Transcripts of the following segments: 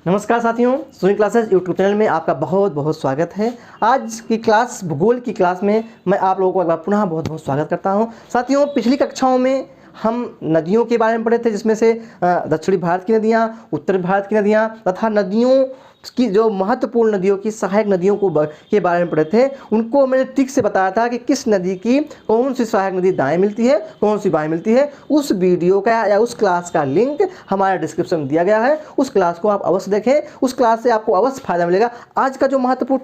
नमस्कार साथियों, swing classes YouTube channel में आपका बहुत बहुत स्वागत है। आज की क्लास भूगोल की क्लास में मैं आप लोगों को एक बार पुनः बहुत बहुत स्वागत करता हूं। साथियों, पिछली कक्षाओं में हम नदियों के बारे में पढ़े थे, जिसमें से दक्षिणी भारत की नदियां, उत्तर भारत की नदियां तथा नदियों की जो महत्वपूर्ण नदियों की सहायक नदियों के बारे में पढ़े थे। उनको मैंने ठीक से बताया था कि किस नदी की कौन सी सहायक नदी दाएं मिलती है, कौन सी बाएं मिलती है। उस वीडियो का या उस क्लास का लिंक हमारे डिस्क्रिप्शन में दिया गया है। उस क्लास को आप अवश्य देखें, उस क्लास से आपको अवश्य फायदा मिलेगा। आज का जो महत्वपूर्ण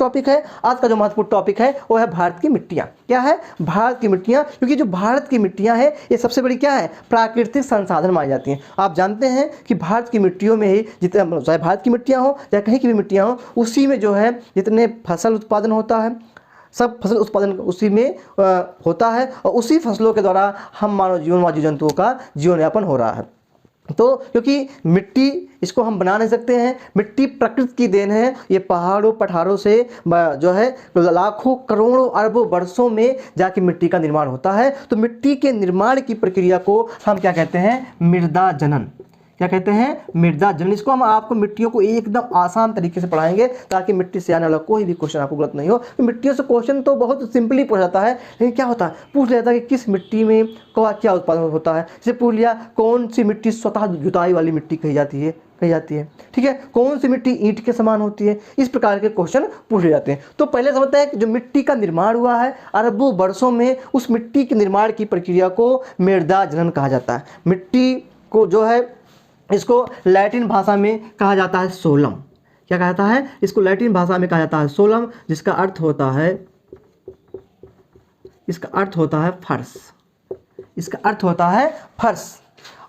टॉपिक है वो है भारत की मिट्टियाँ। क्या है? भारत की मिट्टियाँ। क्योंकि जो भारत की मिट्टियाँ हैं ये सबसे बड़ी क्या है? प्राकृतिक संसाधन मानी जाती हैं। आप जानते हैं कि भारत की मिट्टियों में ही जितने, चाहे भारत की मिट्टियाँ हो चाहे कहीं की भी मिट्टियाँ हो, उसी में जो है जितने फसल उत्पादन होता है, सब फसल उत्पादन उसी में होता है और उसी फसलों के द्वारा हम मानव जीवन व जीव जंतुओं का जीवन यापन हो रहा है। तो क्योंकि मिट्टी इसको हम बना नहीं सकते हैं, मिट्टी प्रकृति की देन है। ये पहाड़ों पठारों से जो है लाखों करोड़ों अरबों वर्षों में जाके मिट्टी का निर्माण होता है। तो मिट्टी के निर्माण की प्रक्रिया को हम क्या कहते हैं? मृदा जनन। क्या कहते हैं? मृदा जनन। इसको हम आपको मिट्टियों को एकदम आसान तरीके से पढ़ाएंगे ताकि मिट्टी से आने वाला कोई भी क्वेश्चन आपको गलत नहीं हो। तो मिट्टियों से क्वेश्चन तो बहुत सिंपली पूछ जाता है, लेकिन क्या होता है? पूछ लेता है कि किस मिट्टी में क्या उत्पादन होता है। जैसे पूछ लिया कौन सी मिट्टी स्वतः जुताई वाली मिट्टी कही जाती है, ठीक है। कौन सी मिट्टी ईंट के समान होती है। इस प्रकार के क्वेश्चन पूछे जाते हैं। तो पहले समझते हैं कि जो मिट्टी का निर्माण हुआ है अरबों वर्षों में, उस मिट्टी के निर्माण की प्रक्रिया को मृदा जनन कहा जाता है। मिट्टी को जो है इसको लैटिन भाषा में कहा जाता है सोलम। क्या कहता है? इसको लैटिन भाषा में कहा जाता है सोलम, जिसका अर्थ होता है, इसका अर्थ होता है फर्श। इसका अर्थ होता है फर्श।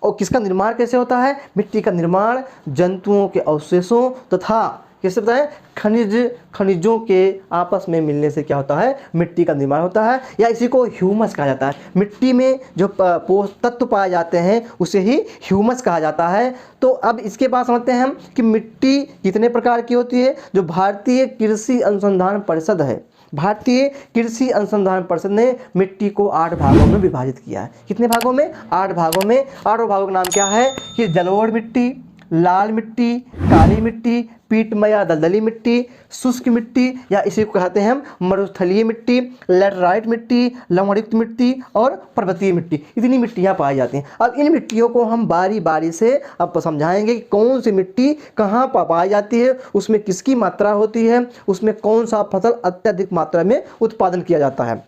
और किसका निर्माण कैसे होता है? मिट्टी का निर्माण जंतुओं के अवशेषों तथा कैसे होता है? खनिजों के आपस में मिलने से क्या होता है? मिट्टी का निर्माण होता है, या इसी को ह्यूमस कहा जाता है। मिट्टी में जो पोषक तत्व पाए जाते हैं उसे ही ह्यूमस कहा जाता है। तो अब इसके बाद समझते हैं हम कि मिट्टी कितने प्रकार की होती है। जो भारतीय कृषि अनुसंधान परिषद है, भारतीय कृषि अनुसंधान परिषद ने मिट्टी को 8 भागों में विभाजित किया है। कितने भागों में? 8 भागों में। 8 भागों का नाम क्या है? कि जलोढ़ मिट्टी, लाल मिट्टी, काली मिट्टी, पीटमय या दलदली मिट्टी, शुष्क मिट्टी या इसी को कहते हैं हम मरुस्थलीय मिट्टी, लैटराइट मिट्टी, लवणयुक्त मिट्टी और पर्वतीय मिट्टी। इतनी मिट्टियाँ पाई जाती हैं। अब इन मिट्टियों को हम बारी बारी से अब समझाएंगे कि कौन सी मिट्टी कहाँ पाई जाती है, उसमें किसकी मात्रा होती है, उसमें कौन सा फसल अत्यधिक मात्रा में उत्पादन किया जाता है।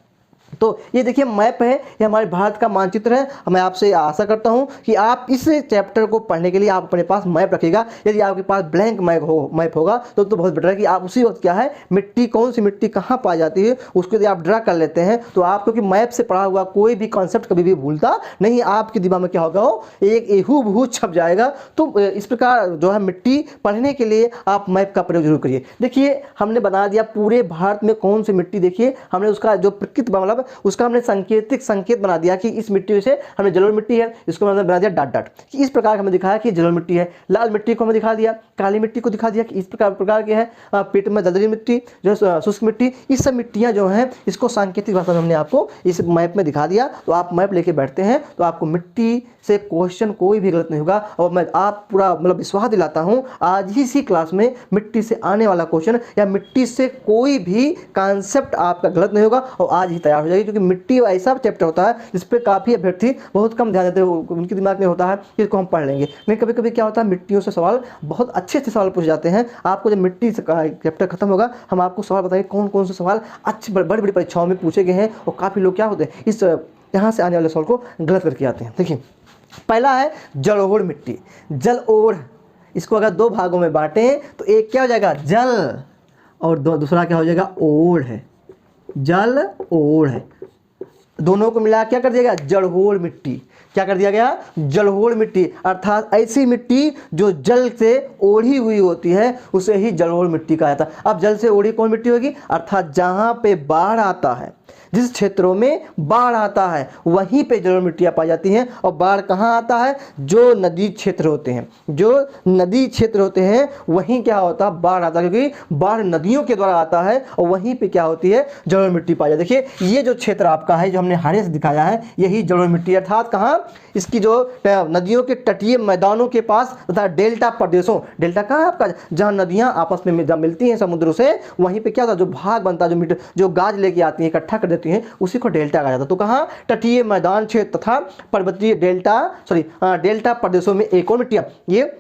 तो ये देखिए मैप है, ये हमारे भारत का मानचित्र है। मैं आपसे आशा करता हूँ कि आप इस चैप्टर को पढ़ने के लिए आप अपने पास मैप रखिएगा। यदि आपके पास ब्लैंक मैप होगा तो बहुत बेटर है कि आप उसी वक्त क्या है, मिट्टी कौन सी मिट्टी कहाँ पाई जाती है उसको यदि आप ड्रा कर लेते हैं तो आप, क्योंकि मैप से पढ़ा हुआ कोई भी कॉन्सेप्ट कभी भी भूलता नहीं, आपके दिमाग में क्या होगा, एक हूबहू छप जाएगा। तो इस प्रकार जो है मिट्टी पढ़ने के लिए आप मैप का प्रयोग जरूर करिए। देखिए हमने बना दिया पूरे भारत में कौन सी मिट्टी, देखिए हमने उसका जो प्रकृति मतलब उसका हमने संकेत बना दिया कि इस मिट्टी से हमने जलोढ़ मिट्टी है, इसको हमने बना दिया डॉट डॉट कि इस प्रकार हमें दिखाया कि जलोढ़ मिट्टी है। लाल मिट्टी को हमें दिखा दिया, काली मिट्टी को दिखा दिया कि इस प्रकार की है, पेट में दलदली मिट्टी, जो शुष्क मिट्टी, ये सब मिट्टियां जो हैं इसको सांकेतिक भाषा में हमने आपको इस मैप में दिखा दिया। तो आप मैप लेके बैठते हैं तो आपको मिट्टी से क्वेश्चन कोई भी गलत नहीं होगा। और मैं आप पूरा मतलब विश्वास दिलाता हूँ, आज ही इसी क्लास में मिट्टी से आने वाला क्वेश्चन या मिट्टी से कोई भी कॉन्सेप्ट आपका गलत नहीं होगा और आज ही तैयार हो जाएगी। क्योंकि मिट्टी ऐसा चैप्टर होता है जिस पे काफ़ी अभ्यर्थी बहुत कम ध्यान देते हैं, उनके दिमाग में होता है कि इसको हम पढ़ लेंगे। लेकिन कभी कभी क्या होता है, मिट्टियों से सवाल बहुत अच्छे सवाल पूछे जाते हैं। आपको जब मिट्टी से चैप्टर खत्म होगा हम आपको सवाल बताएंगे कौन कौन से सवाल अच्छे बड़ी बड़ी परीक्षाओं में पूछे गए हैं। और काफ़ी लोग क्या होते हैं, इस यहाँ से आने वाले सवाल को गलत करके आते हैं। देखिए पहला है जलोढ़ मिट्टी। जलोढ़, इसको अगर 2 भागों में बांटें तो एक क्या हो जाएगा, जल, और दूसरा क्या हो जाएगा, ओढ़ है। जल ओढ़ है, दोनों को मिला क्या कर दिया गया, जलोढ़ मिट्टी। क्या कर दिया गया, जलोढ़ मिट्टी। अर्थात ऐसी मिट्टी जो जल से ओढ़ी हुई होती है उसे ही जलोढ़ मिट्टी कहा जाता है। अब जल से ओढ़ी कौन मिट्टी होगी, अर्थात जहाँ पे बाढ़ आता है, जिस क्षेत्रों में बाढ़ आता है वहीं पे जलोढ़ मिट्टियाँ पाई जाती हैं। और बाढ़ कहाँ आता है? जो नदी क्षेत्र होते हैं, जो नदी क्षेत्र होते हैं वहीं क्या होता है? बाढ़ आता है, क्योंकि बाढ़ नदियों के द्वारा आता है और वहीं पे क्या होती है? जलोढ़ मिट्टी पाई जाती है। देखिए ये जो क्षेत्र आपका है, जो हमने हरे से दिखाया है, यही जलोढ़ मिट्टी, अर्थात कहाँ? इसकी जो नदियों के तटीय मैदानों के पास तथा डेल्टा प्रदेशों, डेल्टा कहाँ है आपका? जहाँ नदियाँ आपस में जब मिलती हैं समुद्रों से, वहीं पे क्या होता है? जो भाग बनता है, जो गाज लेके आती हैं, इकट्ठा कर देती हैं, उसी को डेल्टा कहा जाता है। तो कहाँ? तटीय मैदान क्षेत्र तथा पर्वतीय डेल्टा प्रदेशों में एक और मिट्टियाँ, ये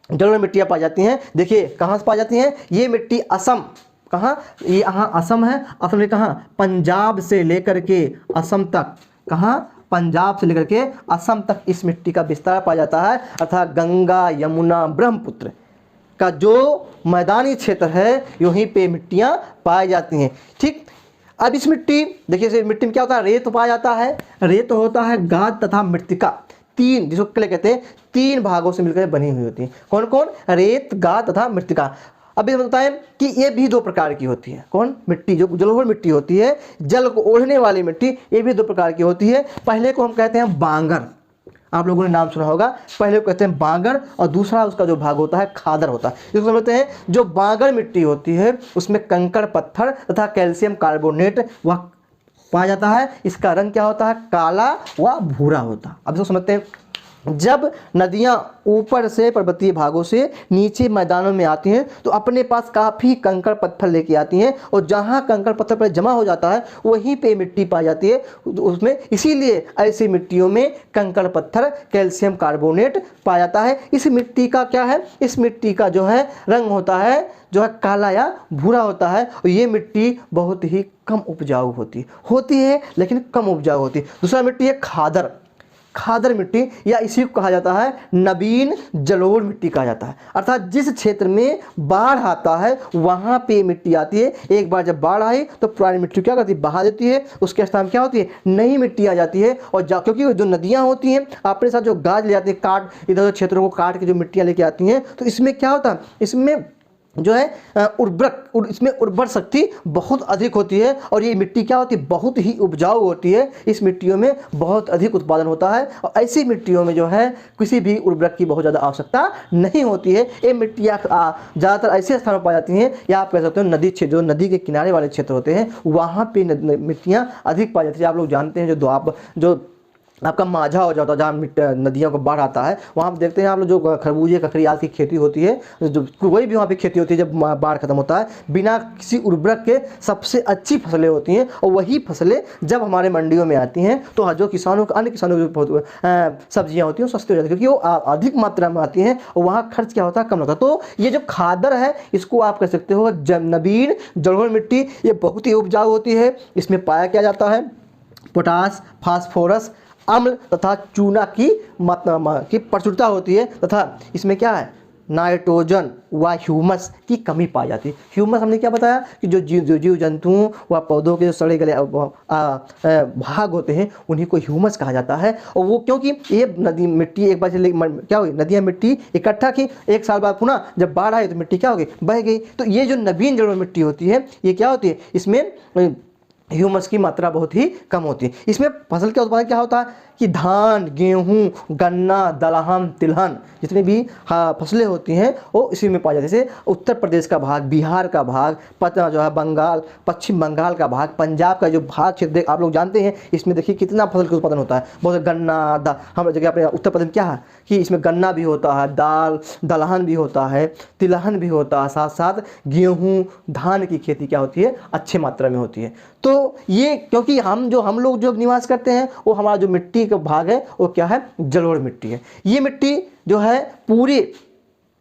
जलोढ़ मिट्टियाँ पाई जाती हैं। देखिए कहाँ से पाई जाती हैं? ये मिट्टी असम, कहाँ? ये यहाँ असम है। असम में कहाँ? पंजाब से लेकर के असम तक, कहाँ? पंजाब से लेकर के असम तक इस मिट्टी का विस्तार पाया जाता है। अर्थात गंगा, यमुना, ब्रह्मपुत्र का जो मैदानी क्षेत्र है यहीं पे मिट्टियाँ पाई जाती हैं। ठीक, अब इस मिट्टी, देखिए इस मिट्टी में क्या होता है? रेत पाया जाता है। रेत होता है गाद तथा मृत्तिका, तीन, जिसको क्या कहते हैं? तीन भागों से मिलकर बनी हुई होती है। कौन कौन? रेत, गाद तथा मृत्तिका। अब ये बताएं कि ये भी दो प्रकार की होती है। कौन? मिट्टी, जो जलोढ़ मिट्टी होती है, जल को ओढ़ने वाली मिट्टी, ये भी दो प्रकार की होती है। पहले को हम कहते हैं बांगर, आप लोगों ने नाम सुना होगा। पहले को कहते हैं बांगर और दूसरा उसका जो भाग होता है खादर होता है। इसको समझते हैं। जो बांगर मिट्टी होती है उसमें कंकड़ पत्थर तथा कैल्शियम कार्बोनेट वह पाया जाता है। इसका रंग क्या होता है? काला व भूरा होता है। अब इसको समझते हैं। जब नदियाँ ऊपर से पर्वतीय भागों से नीचे मैदानों में आती हैं तो अपने पास काफ़ी कंकड़ पत्थर लेके आती हैं, और जहाँ कंकड़ पत्थर पर जमा हो जाता है वहीं पे मिट्टी पाई जाती है उसमें। इसीलिए ऐसी मिट्टियों में कंकड़ पत्थर, कैल्शियम कार्बोनेट पाया जाता है। इस मिट्टी का क्या है? इस मिट्टी का जो है रंग होता है, जो है काला या भूरा होता है। और ये मिट्टी बहुत ही कम उपजाऊ होती है लेकिन कम उपजाऊ होती है। दूसरा मिट्टी है खादर, खादर मिट्टी, या इसी को कहा जाता है नवीन जलोढ़ मिट्टी कहा जाता है। अर्थात जिस क्षेत्र में बाढ़ आता है वहाँ पे मिट्टी आती है। एक बार जब बाढ़ आई तो पुरानी मिट्टी क्या करती है? बहा देती है। उसके स्थान में क्या होती है? नई मिट्टी आ जाती है। और क्योंकि जो नदियाँ होती हैं अपने साथ जो गाज ले जाती है, काट, इधर क्षेत्रों को काट के जो मिट्टियाँ लेके आती हैं, तो इसमें क्या होता है? इसमें जो है इसमें उर्वर शक्ति बहुत अधिक होती है। और ये मिट्टी क्या होती है? बहुत ही उपजाऊ होती है। इस मिट्टियों में बहुत अधिक उत्पादन होता है। और ऐसी मिट्टियों में जो है किसी भी उर्वरक की बहुत ज़्यादा आवश्यकता नहीं होती है। ये मिट्टियाँ ज़्यादातर ऐसे स्थानों पर पाई जाती हैं, या आप कह सकते हो नदी क्षेत्र, जो नदी के किनारे वाले क्षेत्र होते हैं वहाँ पर मिट्टियाँ अधिक पाई जाती है। आप लोग जानते हैं जो आपका माझा हो जाता है, जहाँ नदियों को बाढ़ आता है, वहाँ पर देखते हैं आप लोग जो खरबूजे ककड़ी आदि की खेती होती है, जो कोई भी वहाँ पे खेती होती है, जब बाढ़ खत्म होता है बिना किसी उर्वरक के सबसे अच्छी फसलें होती हैं। और वही फसलें जब हमारे मंडियों में आती हैं तो जो किसानों को, अन्य किसानों की सब्जियाँ होती हैं सस्ती हो जाती है, क्योंकि वो अधिक मात्रा में आती हैं और वहाँ खर्च क्या होता है? कम होता है। तो ये जो खादर है इसको आप कह सकते हो नवीन जलोढ़ मिट्टी, ये बहुत ही उपजाऊ होती है। इसमें पाया क्या जाता है? पोटास, फास्फोरस, अम्ल तथा चूना की मात्रा की प्रचुरता होती है, तथा इसमें क्या है? नाइट्रोजन व ह्यूमस की कमी पाई जाती है। ह्यूमस हमने क्या बताया कि जो जीव जंतुओं व पौधों के जो सड़े गले भाग होते हैं उन्हीं को ह्यूमस कहा जाता है। और वो क्योंकि ये नदी मिट्टी एक बार से क्या हुई? नदियाँ मिट्टी इकट्ठा की, एक साल बाद पुनः जब बाढ़ आई तो मिट्टी क्या हो गई? बह गई। तो ये जो नवीन जलोढ़ मिट्टी होती है ये क्या होती है? इसमें ह्यूमस की मात्रा बहुत ही कम होती है। इसमें फसल का उत्पादन क्या होता है कि धान, गेहूँ, गन्ना, दलहन, तिलहन, जितनी भी फसलें होती हैं वो इसी में पाई जाती है। जैसे उत्तर प्रदेश का भाग, बिहार का भाग, जो है बंगाल, पश्चिम बंगाल का भाग, पंजाब का जो भाग क्षेत्र आप लोग जानते हैं, इसमें देखिए कितना फसल का उत्पादन होता है। बहुत गन्ना, हम जगह अपने उत्तर प्रदेश क्या है कि इसमें गन्ना भी होता है, दलहन भी होता है, तिलहन भी होता है, साथ साथ गेहूँ, धान की खेती क्या होती है? अच्छे मात्रा में होती है। तो ये क्योंकि हम लोग जो निवास करते हैं वो हमारा जो मिट्टी का भाग है वो क्या है? जलोढ़ मिट्टी है। ये मिट्टी जो है पूरी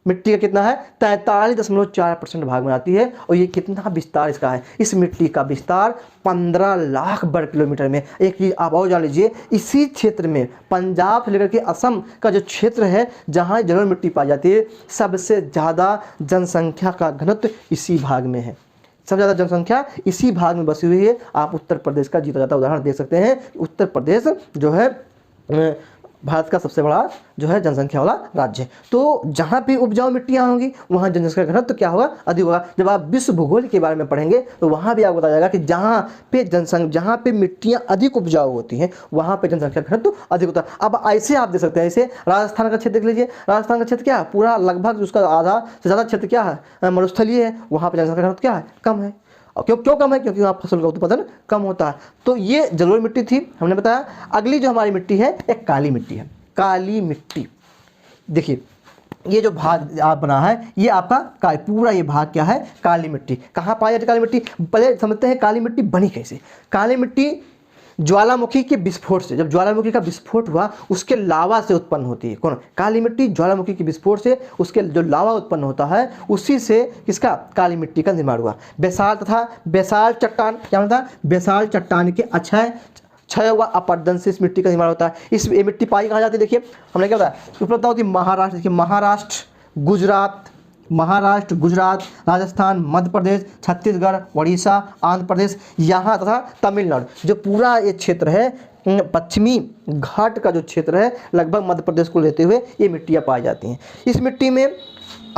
मिट्टी का कितना है? 43.4% भाग में आती है। और ये कितना विस्तार इसका है? इस मिट्टी का विस्तार 15 लाख वर्ग किलोमीटर में। एक चीज़ आप और जान लीजिए, इसी क्षेत्र में पंजाब से लेकर के असम का जो क्षेत्र है जहाँ जलोढ़ मिट्टी पाई जाती है, सबसे ज़्यादा जनसंख्या का घनत्व इसी भाग में है। सबसे ज़्यादा जनसंख्या इसी भाग में बसी हुई है। आप उत्तर प्रदेश का जीता जाता उदाहरण देख सकते हैं। उत्तर प्रदेश जो है भारत का सबसे बड़ा जो है जनसंख्या वाला राज्य है। तो जहाँ भी उपजाऊ मिट्टियाँ होंगी वहाँ जनसंख्या का घनत्व क्या होगा, अधिक होगा। जब आप विश्व भूगोल के बारे में पढ़ेंगे तो वहाँ भी आपको बताया जाएगा कि जहाँ पे मिट्टियाँ अधिक उपजाऊ होती हैं वहाँ पे जनसंख्या का घनत्व अधिक होता है। अब ऐसे आप देख सकते हैं, ऐसे राजस्थान का क्षेत्र देख लीजिए, राजस्थान का क्षेत्र क्या है, पूरा लगभग उसका आधा से ज़्यादा क्षेत्र क्या है, मरुस्थलीय है, वहाँ पर जनसंख्या का घनत्व क्या है, कम है। और क्यों कम है, क्योंकि वहाँ फसल का उत्पादन कम होता है। तो ये जलोढ़ मिट्टी थी, हमने बताया। अगली जो हमारी मिट्टी है एक काली मिट्टी है। काली मिट्टी, देखिए ये जो भाग आप बना है ये आपका पूरा ये भाग क्या है, काली मिट्टी। कहाँ पाई जाती है काली मिट्टी, पहले समझते हैं काली मिट्टी बनी कैसे। काली मिट्टी ज्वालामुखी के विस्फोट से, जब ज्वालामुखी का विस्फोट हुआ उसके लावा से उत्पन्न होती है। कौन, काली मिट्टी ज्वालामुखी के विस्फोट से उसके जो लावा उत्पन्न होता है उसी से किसका, काली मिट्टी का निर्माण हुआ। बेसाल चट्टान, क्या होता है, बेसाल चट्टान के क्षय व अपरदन से इस मिट्टी का निर्माण होता है। ये मिट्टी पाई कहाँ जाती है, देखिए हमने क्या बताया, उपलब्ध होती है महाराष्ट्र। देखिए महाराष्ट्र, गुजरात, राजस्थान, मध्य प्रदेश, छत्तीसगढ़, उड़ीसा, आंध्र प्रदेश, यहाँ तथा तमिलनाडु। जो पूरा ये क्षेत्र है पश्चिमी घाट का जो क्षेत्र है लगभग मध्य प्रदेश को लेते हुए ये मिट्टियाँ पाई जाती हैं। इस मिट्टी में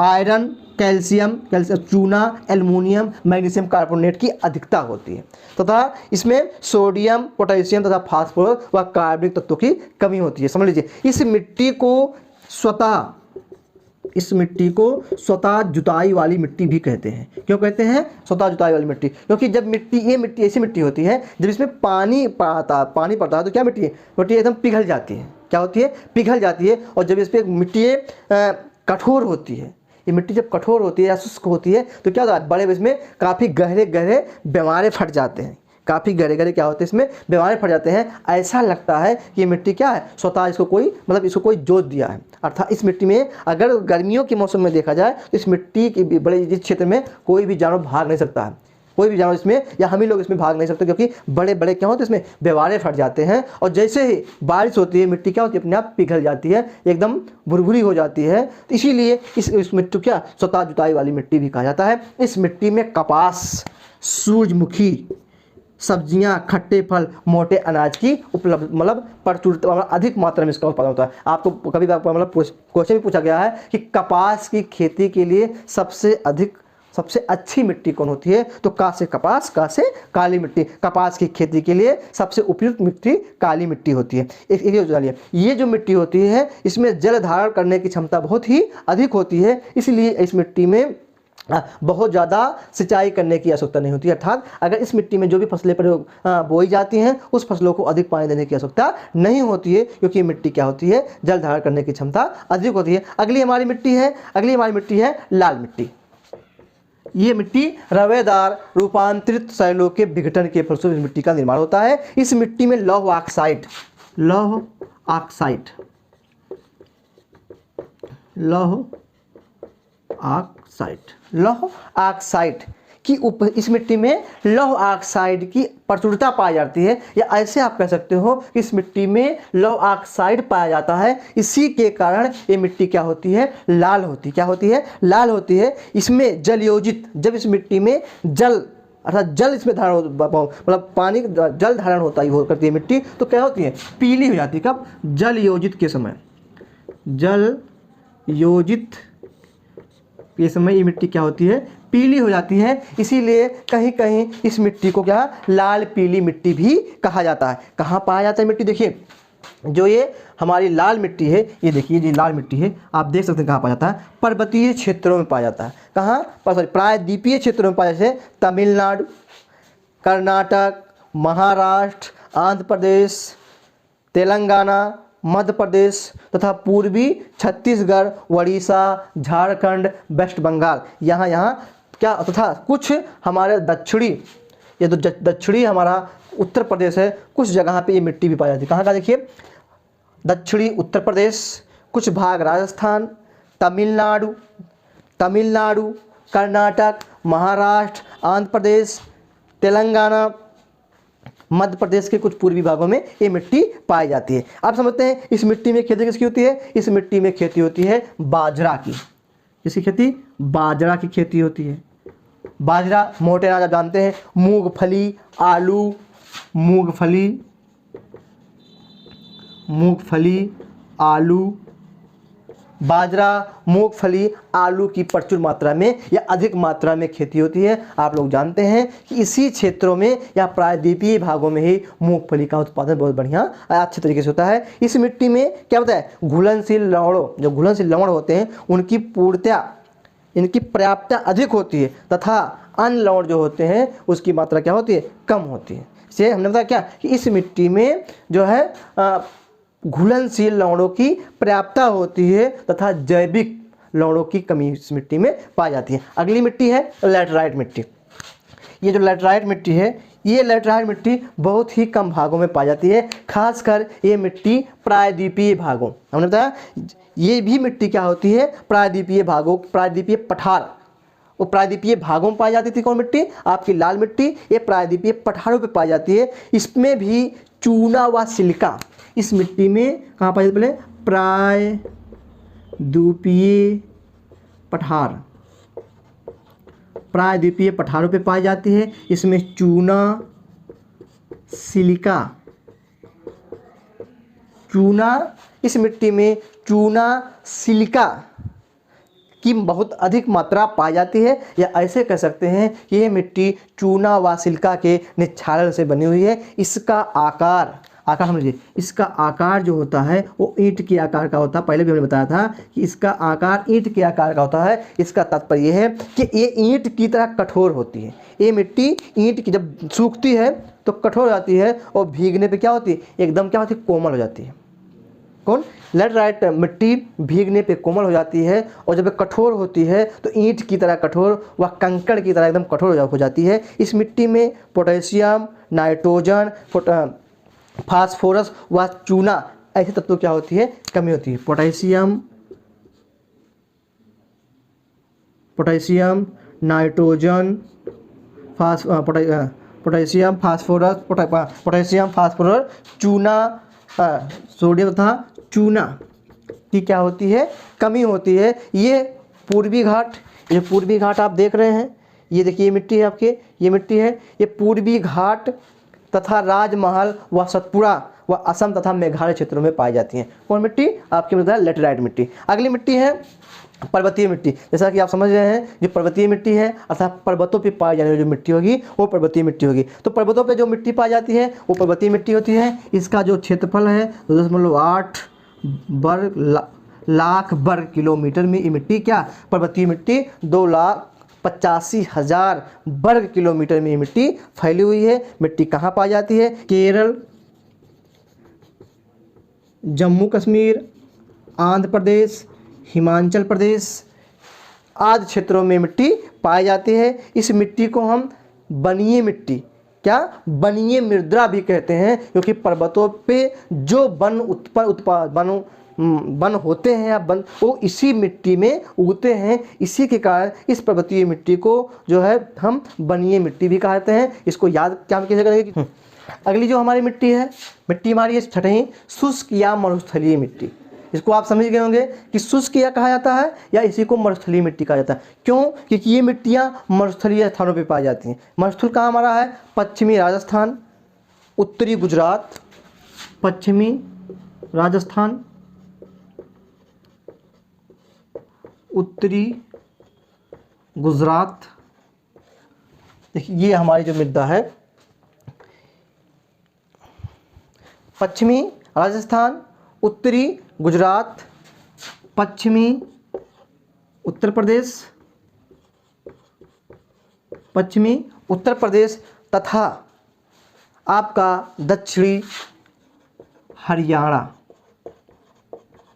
आयरन, कैल्शियम, चूना, एल्युमिनियम, मैग्नीशियम कार्बोनेट की अधिकता होती है तथा इसमें सोडियम, पोटेशियम तथा फास्फोरस व कार्बनिक तत्वों की कमी होती है। समझ लीजिए, इस मिट्टी को स्वतः जुताई वाली मिट्टी भी कहते हैं। क्यों कहते हैं स्वतः जुताई वाली मिट्टी, क्योंकि जब ये मिट्टी ऐसी मिट्टी होती है जब इसमें पानी पड़ता है तो क्या मिट्टी है, मिट्टी एकदम पिघल जाती है। क्या होती है, पिघल जाती है। और जब इस पर मिट्टी कठोर होती है, ये मिट्टी जब कठोर होती है या शुष्क होती है तो क्या होता है, बड़े इसमें काफ़ी गहरे गहरे बेमारे फट जाते हैं। काफ़ी गहरे गहरे क्या होते हैं, इसमें बेमारे फट जाते हैं। ऐसा लगता है कि ये मिट्टी क्या है, स्वतः इसको कोई जोत दिया है। अर्थात इस मिट्टी में अगर गर्मियों के मौसम में देखा जाए तो इस मिट्टी के बड़े इस क्षेत्र में कोई भी जानवर भाग नहीं सकता है, कोई भी जानवर इसमें या हम ही लोग इसमें भाग नहीं सकते, क्योंकि बड़े बड़े क्या होते हैं इसमें बेवारे फट जाते हैं। और जैसे ही बारिश होती है मिट्टी क्या होती है, अपने आप पिघल जाती है, एकदम भुरभुरी हो जाती है। तो इसीलिए इस मिट्टी को क्या स्वतः जुताई वाली मिट्टी भी कहा जाता है। इस मिट्टी में कपास, सूरजमुखी, सब्जियां, खट्टे फल, मोटे अनाज की उपलब्ध प्रचुरता अधिक मात्रा में इसका उत्पादन होता है। आपको कभी क्वेश्चन भी पूछा गया है कि कपास की खेती के लिए सबसे अच्छी मिट्टी कौन होती है, तो का से कपास, का से काली मिट्टी। कपास की खेती के लिए सबसे उपयुक्त मिट्टी काली मिट्टी होती है। ये जो मिट्टी होती है इसमें जल धारण करने की क्षमता बहुत ही अधिक होती है, इसलिए इस मिट्टी में बहुत ज़्यादा सिंचाई करने की आवश्यकता नहीं होती। अर्थात अगर इस मिट्टी में जो भी फसलें बोई जाती हैं उस फसलों को अधिक पानी देने की आवश्यकता नहीं होती है, क्योंकि मिट्टी क्या होती है, जल धारण करने की क्षमता अधिक होती है। अगली हमारी मिट्टी है लाल मिट्टी। ये मिट्टी रवेदार रूपांतरित शैलों के विघटन के फलस्वरूप इस मिट्टी का निर्माण होता है। इस मिट्टी में लौह ऑक्साइड की इस मिट्टी में लौह ऑक्साइड की प्रचुरता पाई जाती है, या ऐसे आप कह सकते हो कि इस मिट्टी में लौह ऑक्साइड पाया जाता है। इसी के कारण ये मिट्टी क्या होती है, लाल होती है। इसमें जलयोजित, जब इस मिट्टी में जल इसमें धारण पानी जल धारण होता है करती है मिट्टी, तो क्या होती है, पीली हो जाती है। कब, जल योजित के समय ये मिट्टी क्या होती है, पीली हो जाती है। इसीलिए कहीं कहीं इस मिट्टी को क्या लाल पीली मिट्टी भी कहा जाता है। कहाँ पाया जाता है मिट्टी, देखिए जो ये हमारी लाल मिट्टी है, ये देखिए ये लाल मिट्टी है, आप देख सकते हैं कहाँ पाया जाता है, पर्वतीय क्षेत्रों में पाया जाता है। कहाँ, प्रायद्वीपीय क्षेत्रों में पाया जाता है, तमिलनाडु, कर्नाटक, महाराष्ट्र, आंध्र प्रदेश, तेलंगाना, मध्य प्रदेश तथा पूर्वी छत्तीसगढ़, उड़ीसा, झारखंड, वेस्ट बंगाल, यहाँ क्या तथा कुछ हमारे दक्षिणी हमारा उत्तर प्रदेश है, कुछ जगह पे ये मिट्टी भी पाई जाती है। कहाँ का, देखिए दक्षिणी उत्तर प्रदेश, कुछ भाग राजस्थान, तमिलनाडु, कर्नाटक, महाराष्ट्र, आंध्र प्रदेश, तेलंगाना, मध्य प्रदेश के कुछ पूर्वी भागों में ये मिट्टी पाई जाती है। आप समझते हैं इस मिट्टी में खेती किसकी होती है, इस मिट्टी में खेती होती है बाजरा की। किसकी खेती, बाजरा की खेती होती है। बाजरा मोटे अनाज आप जानते हैं, मूंगफली, आलू, मूंगफली, आलू, बाजरा, मूंगफली, आलू की प्रचुर मात्रा में या अधिक मात्रा में खेती होती है। आप लोग जानते हैं कि इसी क्षेत्रों में या प्रायद्वीपीय भागों में ही मूंगफली का उत्पादन बहुत बढ़िया अच्छे तरीके से होता है। इस मिट्टी में क्या होता है, घुलनशील लवणों, जो घुलनशील लवण होते हैं उनकी पूर्णता, इनकी पर्याप्तता अधिक होती है तथा अन्य लवण जो होते हैं उसकी मात्रा क्या होती है, कम होती है। इसे हमने बताया क्या कि इस मिट्टी में जो है घुलनशील लवणों की पर्याप्तता होती है तथा जैविक लवणों की कमी इस मिट्टी में पाई जाती है। अगली मिट्टी है लैटराइट मिट्टी। ये जो लैटराइट मिट्टी है, ये लैटराइट मिट्टी बहुत ही कम भागों में पाई जाती है, खासकर ये मिट्टी प्रायद्वीपीय भागों, हमने बताया ये भी मिट्टी क्या होती है, प्रायद्वीपीय भागों, प्रायद्वीपीय पठार, वो प्रायद्वीपीय भागों में पाई जाती थी। कौन मिट्टी, आपकी लाल मिट्टी, ये प्रायद्वीपीय पठारों पे पाई जाती है। इसमें भी चूना व सिलिका इस मिट्टी में कहाँ पाई जाती है, प्रायद्वीपीय पठार, प्रायद्वीपीय पठारों पे पाई जाती है। इसमें चूना, सिलिका, चूना, इस मिट्टी में चूना, सिलिका की बहुत अधिक मात्रा पाई जाती है, या ऐसे कह सकते हैं कि ये मिट्टी चूना व सिलिका के निक्षारण से बनी हुई है। इसका आकार समझिए, इसका आकार जो होता है वो ईंट के आकार का होता है। पहले भी हमने बताया था कि इसका आकार ईंट के आकार का होता है। इसका तात्पर्य यह है कि ये ईंट की तरह कठोर होती है। ये मिट्टी ईंट की जब सूखती है तो कठोर हो जाती है और भीगने पे क्या होती है, एकदम क्या होती है, कोमल हो जाती है। कौन, लैटराइट मिट्टी भीगने पे कोमल हो जाती है और जब कठोर होती है तो ईंट की तरह कठोर व कंकड़ की तरह एकदम कठोर हो जाती है। इस मिट्टी में पोटेशियम, नाइट्रोजन, फास्फोरस व चूना ऐसे तत्वों क्या होती है, कमी होती है। पोटेशियम, नाइट्रोजन, पोटेशियम, फास्फोरस, चूना, सोडियम तथा चूना की क्या होती है, कमी होती है। ये पूर्वी घाट, ये पूर्वी घाट आप देख रहे हैं, ये देखिए ये मिट्टी है आपके, ये मिट्टी है, ये पूर्वी घाट तथा राजमहल व सतपुड़ा व असम तथा मेघालय क्षेत्रों में पाई जाती हैं। कौन मिट्टी, आपकी मतलब लैटराइट मिट्टी। अगली मिट्टी है पर्वतीय मिट्टी। जैसा कि आप समझ रहे हैं, जो पर्वतीय मिट्टी है अर्थात पर्वतों पे पाई जाने वाली जो मिट्टी होगी वो पर्वतीय मिट्टी होगी। तो पर्वतों पे जो मिट्टी पाई जाती है वो पर्वतीय मिट्टी होती है। इसका जो क्षेत्रफल है 2.8 लाख वर्ग किलोमीटर में ये मिट्टी क्या, पर्वतीय मिट्टी 2,85,000 वर्ग किलोमीटर में ये मिट्टी फैली हुई है। मिट्टी कहाँ पाई जाती है, केरल, जम्मू कश्मीर, आंध्र प्रदेश, हिमाचल प्रदेश आदि क्षेत्रों में मिट्टी पाई जाती है। इस मिट्टी को हम बनीय मिट्टी, क्या, बनीय मृदा भी कहते हैं, क्योंकि पर्वतों पे जो वन होते हैं या वन वो इसी मिट्टी में उगते हैं। इसी के कारण इस पर्वतीय मिट्टी को जो है हम बनीय मिट्टी भी कहते हैं। इसको याद क्या कैसे करेंगे। अगली जो हमारी मिट्टी है, मिट्टी हमारी है छठी, शुष्क या मरुस्थलीय मिट्टी। इसको आप समझ गए होंगे कि शुष्क या कहा जाता है या इसी को मरुस्थलीय मिट्टी कहा जाता है। क्यों, क्योंकि ये मिट्टियाँ मरुस्थलीय स्थानों पर पाई जाती हैं। मरुस्थल कहाँ हमारा है, पश्चिमी राजस्थान, उत्तरी गुजरात, पश्चिमी राजस्थान, उत्तरी गुजरात। देखिए ये हमारी जो मृदा है, पश्चिमी राजस्थान, उत्तरी गुजरात, पश्चिमी उत्तर प्रदेश, पश्चिमी उत्तर प्रदेश तथा आपका दक्षिणी हरियाणा,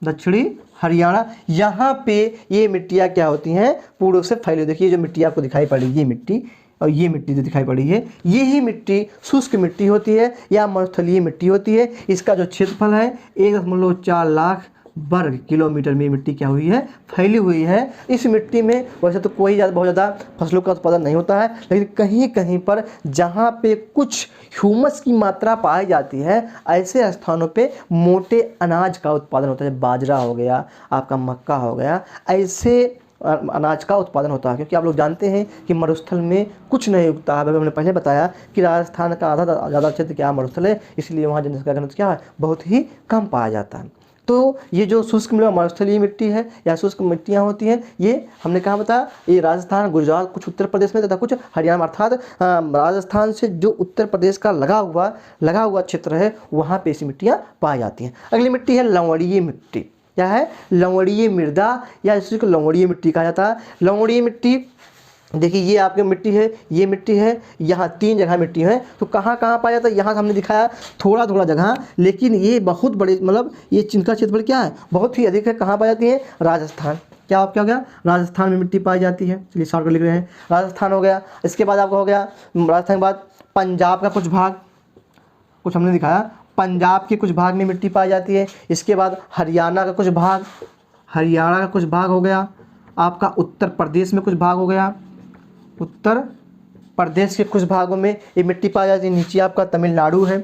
दक्षिणी हरियाणा, यहाँ पे ये मिट्टियाँ क्या होती हैं, पूर्व से फैली। देखिए जो मिट्टी आपको दिखाई पड़ी, ये मिट्टी और ये मिट्टी जो दिखाई पड़ी है, यही मिट्टी शुष्क मिट्टी होती है या मरुस्थलीय मिट्टी होती है। इसका जो क्षेत्रफल है 1.4 लाख वर्ग किलोमीटर में मिट्टी क्या हुई है, फैली हुई है। इस मिट्टी में वैसे तो कोई बहुत ज़्यादा फसलों का उत्पादन नहीं होता है, लेकिन कहीं कहीं पर जहाँ पे कुछ ह्यूमस की मात्रा पाई जाती है ऐसे स्थानों पे मोटे अनाज का उत्पादन होता है। बाजरा हो गया, आपका मक्का हो गया, ऐसे अनाज का उत्पादन होता है। क्योंकि आप लोग जानते हैं कि मरुस्थल में कुछ नहीं उगता है। हमने पहले बताया कि राजस्थान का आधा ज़्यादा क्षेत्र क्या मरुस्थल है, इसलिए वहाँ जनसंख्या घनत्व क्या है, बहुत ही कम पाया जाता है। तो ये जो शुष्क मरुस्थलीय मिट्टी है या शुष्क मिट्टियाँ होती हैं, ये हमने कहा बताया, ये राजस्थान, गुजरात, कुछ उत्तर प्रदेश में तथा कुछ हरियाणा, अर्थात राजस्थान से जो उत्तर प्रदेश का लगा हुआ क्षेत्र है वहाँ पे ऐसी मिट्टियाँ पाई जाती हैं। अगली मिट्टी है लवणीय मिट्टी। क्या है? लवणीय मृदा या इसी को लवणीय मिट्टी कहा जाता है। लवणीय मिट्टी देखिए ये आपकी मिट्टी है, ये मिट्टी है, यहाँ 3 जगह मिट्टी है। तो कहाँ कहाँ पाया जाता है? यहाँ हमने दिखाया थोड़ा थोड़ा जगह, लेकिन ये बहुत बड़े मतलब ये जिनका क्षेत्रफल क्या है बहुत ही अधिक है। कहाँ पाई जाती है? राजस्थान। क्या हो गया? राजस्थान में मिट्टी पाई जाती है। चलिए शॉर्ट लिख रहे हैं, राजस्थान हो गया। इसके बाद आपका हो गया राजस्थान के बाद पंजाब का कुछ भाग, कुछ हमने दिखाया पंजाब के कुछ भाग में मिट्टी पाई जाती है। इसके बाद हरियाणा का कुछ भाग, हरियाणा का कुछ भाग हो गया। आपका उत्तर प्रदेश में कुछ भाग हो गया, उत्तर प्रदेश के कुछ भागों में ये मिट्टी पाई जाती है। नीचे आपका तमिलनाडु है,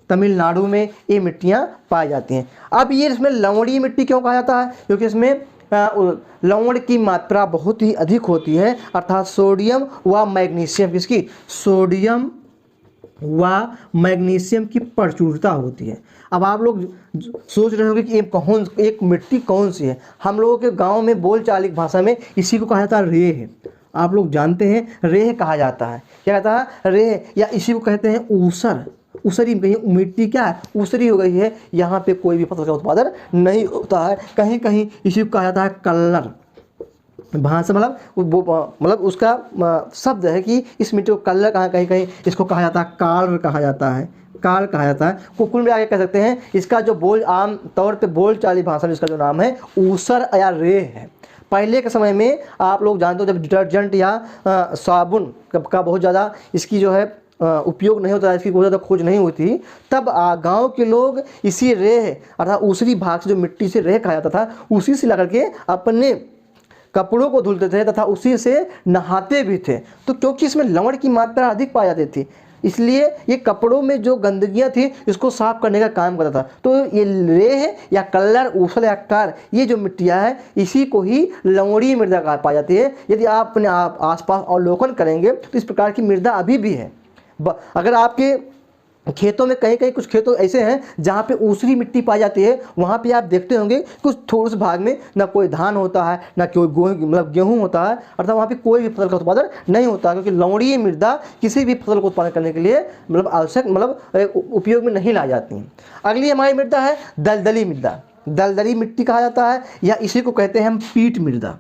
तमिलनाडु में ये मिट्टियाँ पाई जाती हैं। अब ये इसमें लवणीय मिट्टी क्यों कहा जाता है? क्योंकि इसमें लवण की मात्रा बहुत ही अधिक होती है, अर्थात सोडियम व मैग्नीशियम, किसकी? सोडियम व मैग्नीशियम की प्रचुरता होती है। अब आप लोग सोच रहे होंगे कि एक मिट्टी कौन सी है? हम लोगों के गांव में बोलचालिक भाषा में इसी को कहा जाता है रेह। आप लोग जानते हैं रेह कहा जाता है। क्या कहता है? रेह, या इसी को कहते हैं ऊसर। ऊसरी कहीं मिट्टी क्या है? ऊसरी हो गई है, यहाँ पे कोई भी फसल का उत्पादन नहीं होता है। कहीं कहीं इसी को कहा जाता है कल्लर। भाषा मतलब उसका शब्द है कि इस मिट्टी को कल्लर कहाँ, कहीं कहीं इसको कहा जाता है काल कहा जाता है, काल कहा जाता है। कुल में आगे कह सकते हैं इसका जो आम तौर पे बोलचाली भाषा में इसका जो नाम है ऊसर या रेह है। पहले के समय में आप लोग जानते हो जब डिटर्जेंट या साबुन का बहुत ज़्यादा इसकी जो है उपयोग नहीं होता, इसकी बहुत ज़्यादा खोज नहीं होती, तब गांव के लोग इसी रेह अर्थात ऊसरी भाग से जो मिट्टी से रेह कहा जाता था उसी से लगा के अपने कपड़ों को धुलते थे तथा उसी से नहाते भी थे। तो क्योंकि इसमें लवण की मात्रा अधिक पाई जाती थी इसलिए ये कपड़ों में जो गंदगियां थी इसको साफ करने का काम करता था। तो ये रेह या कल्लर, ऊसर या कार, ये जो मिट्टियाँ है इसी को ही लवणीय मृदा पाई जाती है। यदि आप अपने आसपास अवलोकन करेंगे तो इस प्रकार की मृदा अभी भी है। अगर आपके खेतों में कहीं कहीं कुछ खेतों ऐसे हैं जहाँ पे ऊसरी मिट्टी पाई जाती है, वहाँ पे आप देखते होंगे कुछ थोड़े से भाग में ना कोई धान होता है ना कोई गेहूँ होता है, अर्थात वहाँ पे कोई भी फसल का उत्पादन नहीं होता, क्योंकि लवणीय मृदा किसी भी फसल को उत्पादन करने के लिए आवश्यक उपयोग में नहीं लाई जाती है। अगली हमारी मृदा है दलदली मृदा। दलदली मिट्टी कहा जाता है या इसी को कहते हैं हम पीट मृदा।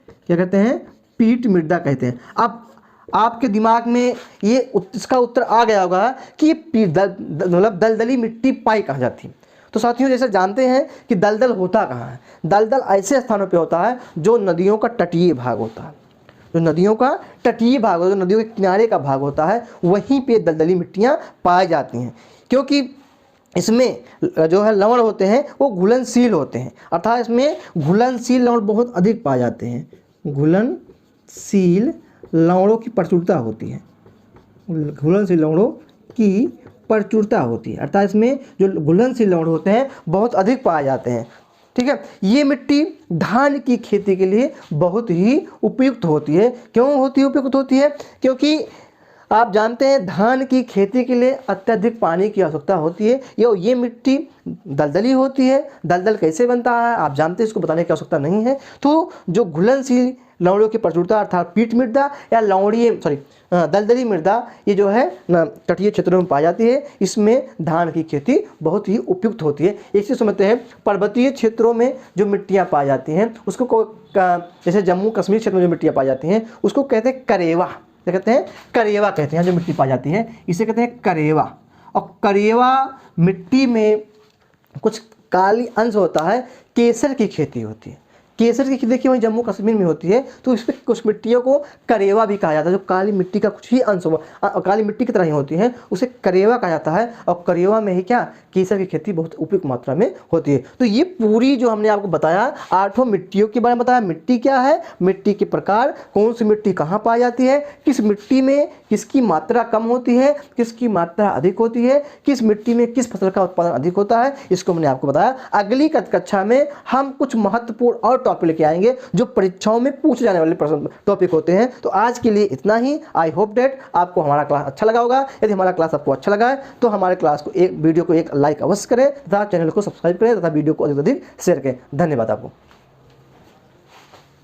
क्या कहते हैं? पीट मृदा कहते हैं। अब आपके दिमाग में ये इसका उत्तर आ गया होगा कि दलदली मिट्टी पाई कहाँ जाती है। तो साथियों जैसे जानते हैं कि दलदल होता कहाँ है? दलदल ऐसे स्थानों पे होता है जो नदियों का तटीय भाग होता है, जो नदियों का तटीय भाग होता है, जो नदियों के किनारे का भाग होता है, वहीं पे दलदली मिट्टियाँ पाई जाती हैं। क्योंकि इसमें जो है लवण होते हैं वो घुलनशील होते हैं, अर्थात इसमें घुलनशील लवण बहुत अधिक पाए जाते हैं। घुलनशील लवणों की प्रचुरता होती है, घुलनशील लवणों की प्रचुरता होती है, अर्थात इसमें जो घुलनशील लवण होते हैं बहुत अधिक पाए जाते हैं। ठीक है, ये मिट्टी धान की खेती के लिए बहुत ही उपयुक्त होती है। क्यों उपयुक्त होती है? क्योंकि आप जानते हैं धान की खेती के लिए अत्यधिक पानी की आवश्यकता होती है। ये मिट्टी दलदली होती है। दलदल कैसे बनता है आप जानते हैं, इसको बताने की आवश्यकता नहीं है। तो जो घुलनशील लवणों की प्रचुरता अर्थात पीट मृदा या दलदली मृदा ये जो है तटीय क्षेत्रों में पाई जाती है, इसमें धान की खेती बहुत ही उपयुक्त होती है। एक चीज़ समझते हैं, पर्वतीय क्षेत्रों में जो मिट्टियाँ पाई जाती हैं उसको जैसे जम्मू कश्मीर क्षेत्र में जो मिट्टियाँ पाई जाती हैं उसको कहते हैं करेवा। क्या कहते हैं? करेवा कहते हैं। जो मिट्टी पाई जाती है इसे कहते हैं करेवा। और करेवा मिट्टी में कुछ काली अंश होता है, केसर की खेती होती है। केसर की खेती देखिए वहीं जम्मू कश्मीर में होती है, तो इस पर कुछ मिट्टियों को करेवा भी कहा जाता है। जो काली मिट्टी का कुछ ही अंश काली मिट्टी की तरह ही होती है उसे करेवा कहा जाता है। और करेवा में ही क्या केसर की खेती बहुत उपयुक्त मात्रा में होती है। तो ये पूरी जो हमने आपको बताया 8 मिट्टियों के बारे में बताया। मिट्टी क्या है, मिट्टी के प्रकार, कौन सी मिट्टी कहाँ पाई जाती है, किस मिट्टी में किसकी मात्रा कम होती है, किसकी मात्रा अधिक होती है, किस मिट्टी में किस फसल का उत्पादन अधिक होता है, इसको मैंने आपको बताया। अगली कक्षा में हम कुछ महत्वपूर्ण और टॉपिक लेके आएंगे जो परीक्षाओं में पूछे जाने वाले प्रश्न टॉपिक होते हैं। तो आज के लिए इतना ही। आई होप डेट आपको हमारा क्लास अच्छा लगा होगा। यदि हमारा क्लास आपको अच्छा लगा है तो हमारे क्लास को वीडियो को एक लाइक अवश्य करें तथा चैनल को सब्सक्राइब करें तथा वीडियो को अधिक से अधिक शेयर करें। धन्यवाद आपको।